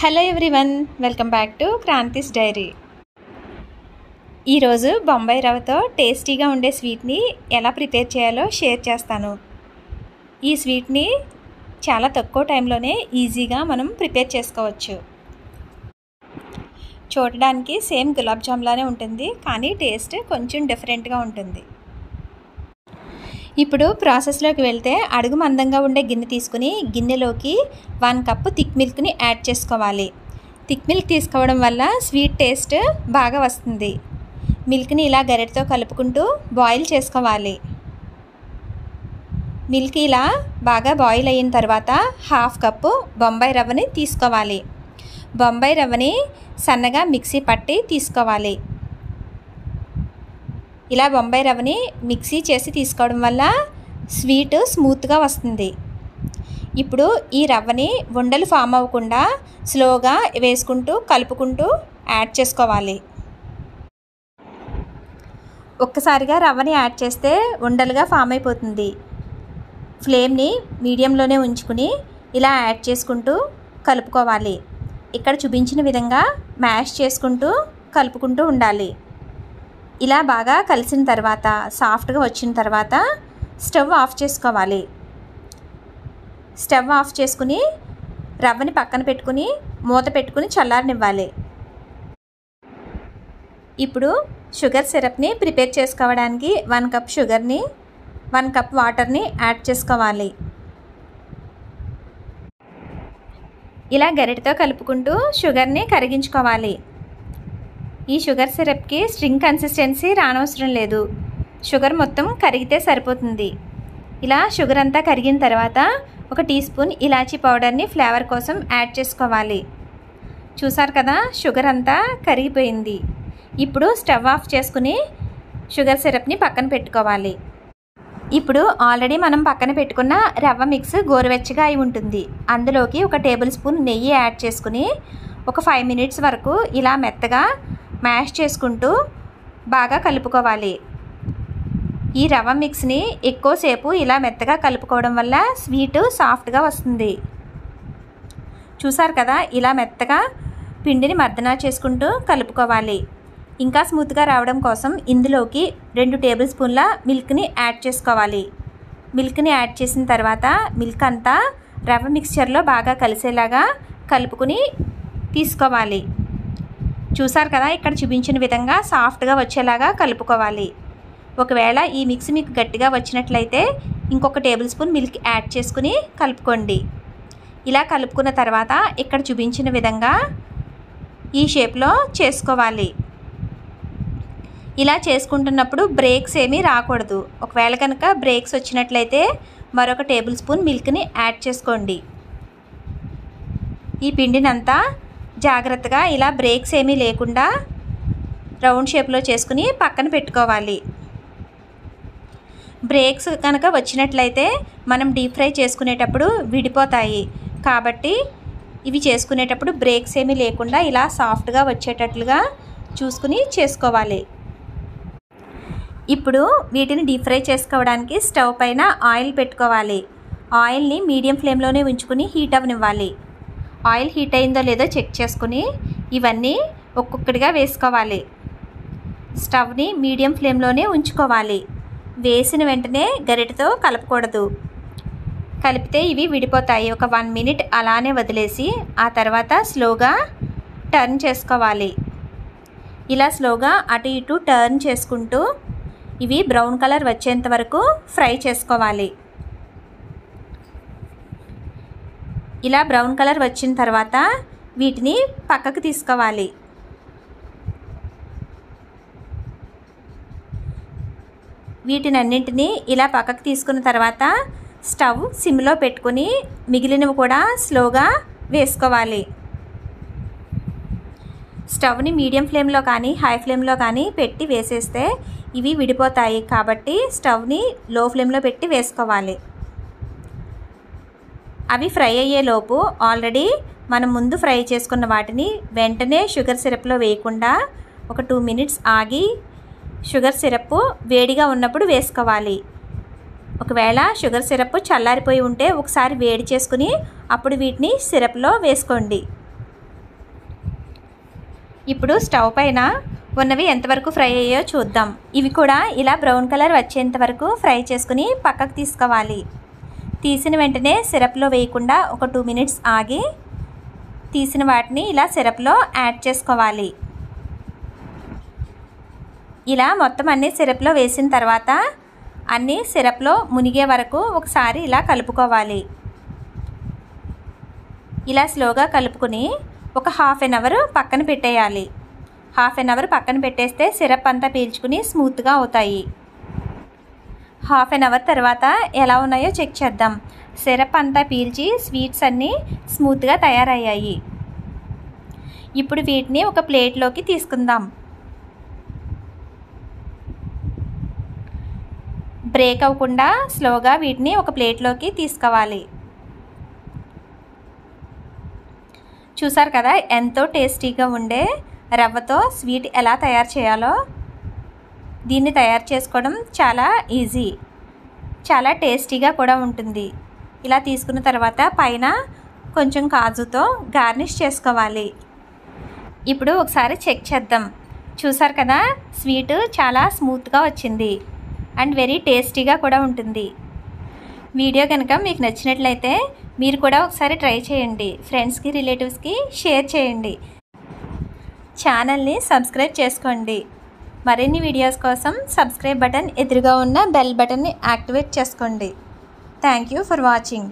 Hello everyone, welcome back to Kranthi's diary. ఈరోజు బొంబాయి రవ్వతో టేస్టీగా ఉండే స్వీట్ని ఎలా ప్రిపేర్ చేయాలో షేర్ చేస్తాను. ఈ స్వీట్ని చాలా తక్కువ టైంలోనే ఈజీగా మనం ప్రిపేర్ చేసుకోవచ్చు. చూడడానికి సేమ్ గులాబ్ జామ్లానే ఉంటుంది, కానీ టేస్ట్ కొంచెం డిఫరెంట్గా ఉంటుంది. ఇప్పుడు ప్రాసెస్లోకి వెళ్తే అడుగు మందంగా ఉండే గిన్నె తీసుకుని గిన్నెలోకి 1 కప్పు థిక్ మిల్క్ని యాడ్ చేసుకోవాలి. థిక్ మిల్క్ తీసుకోవడం వల్ల స్వీట్ టేస్ట్ బాగా వస్తుంది. మిల్క్ని ఇలా గరిటెతో కలుపుకుంటూ బాయిల్ చేసుకోవాలి. మిల్క్ ఇలా బాగా బాయిల్ అయిన తర్వాత 1/2 కప్పు బొంబాయి రవ్వని తీసుకోవాలి. బొంబాయి రవ్వని సన్నగా మిక్సీ పట్టి తీసుకోవాలి. ఇలా బొంబాయి రవ్వని మిక్సీ చేసి తీసుకోవడం వల్ల స్వీట్ స్మూత్గా వస్తుంది. ఇప్పుడు ఈ రవ్వని ఉండలు ఫామ్ అవ్వకుండా స్లోగా వేసుకుంటూ కలుపుకుంటూ యాడ్ చేసుకోవాలి. ఒక్కసారిగా రవ్వని యాడ్ చేస్తే ఉండలుగా ఫామ్ అయిపోతుంది. ఫ్లేమ్ని మీడియంలోనే ఉంచుకుని ఇలా యాడ్ చేసుకుంటూ కలుపుకోవాలి. ఇక్కడ చూపించిన విధంగా మ్యాష్ చేసుకుంటూ కలుపుకుంటూ ఉండాలి. ఇలా బాగా కలిసిన తర్వాత సాఫ్ట్గా వచ్చిన తర్వాత స్టవ్ ఆఫ్ చేసుకోవాలి. స్టవ్ ఆఫ్ చేసుకుని రవ్వని పక్కన పెట్టుకుని మూత పెట్టుకుని చల్లారనివ్వాలి. ఇప్పుడు షుగర్ సిరప్ని ప్రిపేర్ చేసుకోవడానికి 1 కప్ షుగర్ని 1 కప్ వాటర్ని యాడ్ చేసుకోవాలి. ఇలా గరిటెతో కలుపుకుంటూ షుగర్ని కరిగించుకోవాలి. ఈ షుగర్ సిరప్కి స్ట్రింగ్ కన్సిస్టెన్సీ రానవసరం లేదు. షుగర్ మొత్తం కరిగితే సరిపోతుంది. ఇలా షుగర్ అంతా కరిగిన తర్వాత 1 టీ స్పూన్ ఇలాచీ పౌడర్ని ఫ్లేవర్ కోసం యాడ్ చేసుకోవాలి. చూసారు కదా, షుగర్ అంతా కరిగిపోయింది. ఇప్పుడు స్టవ్ ఆఫ్ చేసుకుని షుగర్ సిరప్ని పక్కన పెట్టుకోవాలి. ఇప్పుడు ఆల్రెడీ మనం పక్కన పెట్టుకున్న రవ్వ మిక్స్ గోరువెచ్చగా అయి ఉంటుంది. అందులోకి 1 టేబుల్ స్పూన్ నెయ్యి యాడ్ చేసుకుని ఒక 5 మినిట్స్ వరకు ఇలా మెత్తగా మ్యాష్ చేసుకుంటూ బాగా కలుపుకోవాలి. ఈ రవ్వ మిక్స్ని ఎక్కువసేపు ఇలా మెత్తగా కలుపుకోవడం వల్ల స్వీట్ సాఫ్ట్గా వస్తుంది. చూసారు కదా, ఇలా మెత్తగా పిండిని మర్దనా చేసుకుంటూ కలుపుకోవాలి. ఇంకా స్మూత్గా రావడం కోసం ఇందులోకి 2 టేబుల్ స్పూన్ల మిల్క్ని యాడ్ చేసుకోవాలి. మిల్క్ని యాడ్ చేసిన తర్వాత మిల్క్ అంతా రవ్వ మిక్స్చర్లో బాగా కలిసేలాగా కలుపుకుని తీసుకోవాలి. చూసారు కదా, ఇక్కడ చూపించిన విధంగా సాఫ్ట్గా వచ్చేలాగా కలుపుకోవాలి. ఒకవేళ ఈ మిక్స్ మీకు గట్టిగా వచ్చినట్లయితే ఇంకొక టేబుల్ స్పూన్ మిల్క్ యాడ్ చేసుకుని కలుపుకోండి. ఇలా కలుపుకున్న తర్వాత ఇక్కడ చూపించిన విధంగా ఈ షేప్లో చేసుకోవాలి. ఇలా చేసుకుంటున్నప్పుడు బ్రేక్స్ ఏమీ రాకూడదు. ఒకవేళ కనుక బ్రేక్స్ వచ్చినట్లయితే మరొక టేబుల్ స్పూన్ మిల్క్ని యాడ్ చేసుకోండి. ఈ పిండినంతా జాగ్రత్తగా ఇలా బ్రేక్స్ ఏమీ లేకుండా రౌండ్ షేప్లో చేసుకుని పక్కన పెట్టుకోవాలి. బ్రేక్స్ కనుక వచ్చినట్లయితే మనం డీప్ ఫ్రై చేసుకునేటప్పుడు విడిపోతాయి. కాబట్టి ఇవి చేసుకునేటప్పుడు బ్రేక్స్ ఏమీ లేకుండా ఇలా సాఫ్ట్గా వచ్చేటట్లుగా చూసుకుని చేసుకోవాలి. ఇప్పుడు వీటిని డీప్ ఫ్రై చేసుకోవడానికి స్టవ్ పైన ఆయిల్ పెట్టుకోవాలి. ఆయిల్ని మీడియం ఫ్లేమ్లోనే ఉంచుకుని హీట్ అవ్వనివ్వాలి. ఆయిల్ హీట్ అయిందో లేదో చెక్ చేసుకుని ఇవన్నీ ఒక్కొక్కటిగా వేసుకోవాలి. స్టవ్ని మీడియం ఫ్లేమ్లోనే ఉంచుకోవాలి. వేసిన వెంటనే గరిటెతో కలపకూడదు. కలిపితే ఇవి విడిపోతాయి. ఒక 1 మినిట్ అలానే వదిలేసి ఆ తర్వాత స్లోగా టర్న్ చేసుకోవాలి. ఇలా స్లోగా అటు ఇటు టర్న్ చేసుకుంటూ ఇవి బ్రౌన్ కలర్ వచ్చేంత వరకు ఫ్రై చేసుకోవాలి. ఇలా బ్రౌన్ కలర్ వచ్చిన తర్వాత వీటిని పక్కకు తీసుకోవాలి. వీటినన్నింటినీ ఇలా పక్కకు తీసుకున్న తర్వాత స్టవ్ సిమ్లో పెట్టుకుని మిగిలినవి కూడా స్లోగా వేసుకోవాలి. స్టవ్ని మీడియం ఫ్లేమ్లో కానీ హై ఫ్లేమ్లో కానీ పెట్టి వేసేస్తే ఇవి విడిపోతాయి. కాబట్టి స్టవ్ని లో ఫ్లేమ్లో పెట్టి వేసుకోవాలి. అవి ఫ్రై అయ్యేలోపు ఆల్రెడీ మనం ముందు ఫ్రై చేసుకున్న వాటిని వెంటనే షుగర్ సిరప్లో వేయకుండా ఒక 2 మినిట్స్ ఆగి షుగర్ సిరప్ వేడిగా ఉన్నప్పుడు వేసుకోవాలి. ఒకవేళ షుగర్ సిరప్ చల్లారిపోయి ఉంటే ఒకసారి వేడి చేసుకుని అప్పుడు వీటిని సిరప్లో వేసుకోండి. ఇప్పుడు స్టవ్ పైన ఉన్నవి ఎంతవరకు ఫ్రై అయ్యాయో చూద్దాం. ఇవి కూడా ఇలా బ్రౌన్ కలర్ వచ్చేంత వరకు ఫ్రై చేసుకుని పక్కకు తీసుకోవాలి. తీసిన వెంటనే సిరప్లో వేయకుండా ఒక 2 మినిట్స్ ఆగి తీసిన వాటిని ఇలా సిరప్లో యాడ్ చేసుకోవాలి. ఇలా మొత్తం అన్నీ సిరప్లో వేసిన తర్వాత అన్నీ సిరప్లో మునిగే వరకు ఒకసారి ఇలా కలుపుకోవాలి. ఇలా స్లోగా కలుపుకొని ఒక హాఫ్ అన్ అవర్ పక్కన పెట్టేయాలి. హాఫ్ అన్ అవర్ పక్కన పెట్టేస్తే సిరప్ అంతా పీల్చుకుని స్మూత్గా అవుతాయి. హాఫ్ అన్ అవర్ తర్వాత ఎలా ఉన్నాయో చెక్ చేద్దాం. సిరప్ అంతా పీల్చి స్వీట్స్ అన్నీ స్మూత్గా తయారయ్యాయి. ఇప్పుడు వీటిని ఒక ప్లేట్లోకి తీసుకుందాం. బ్రేక్ అవ్వకుండా స్లోగా వీటిని ఒక ప్లేట్లోకి తీసుకోవాలి. చూసారు కదా ఎంతో టేస్టీగా ఉండే రవ్వతో స్వీట్ ఎలా తయారు చేయాలో. దీన్ని తయారు చేసుకోవడం చాలా ఈజీ, చాలా టేస్టీగా కూడా ఉంటుంది. ఇలా తీసుకున్న తర్వాత పైన కొంచెం కాజుతో గార్నిష్ చేసుకోవాలి. ఇప్పుడు ఒకసారి చెక్ చేద్దాం. చూసారు కదా స్వీట్ చాలా స్మూత్గా వచ్చింది అండ్ వెరీ టేస్టీగా కూడా ఉంటుంది. వీడియో కనుక మీకు నచ్చినట్లయితే మీరు కూడా ఒకసారి ట్రై చేయండి. ఫ్రెండ్స్కి రిలేటివ్స్కి షేర్ చేయండి. ఛానల్ని సబ్స్క్రైబ్ చేసుకోండి. మరిన్ని వీడియోస్ కోసం సబ్స్క్రైబ్ బటన్ ఎదురుగా ఉన్న బెల్ బటన్ని యాక్టివేట్ చేసుకోండి. Thank you for watching.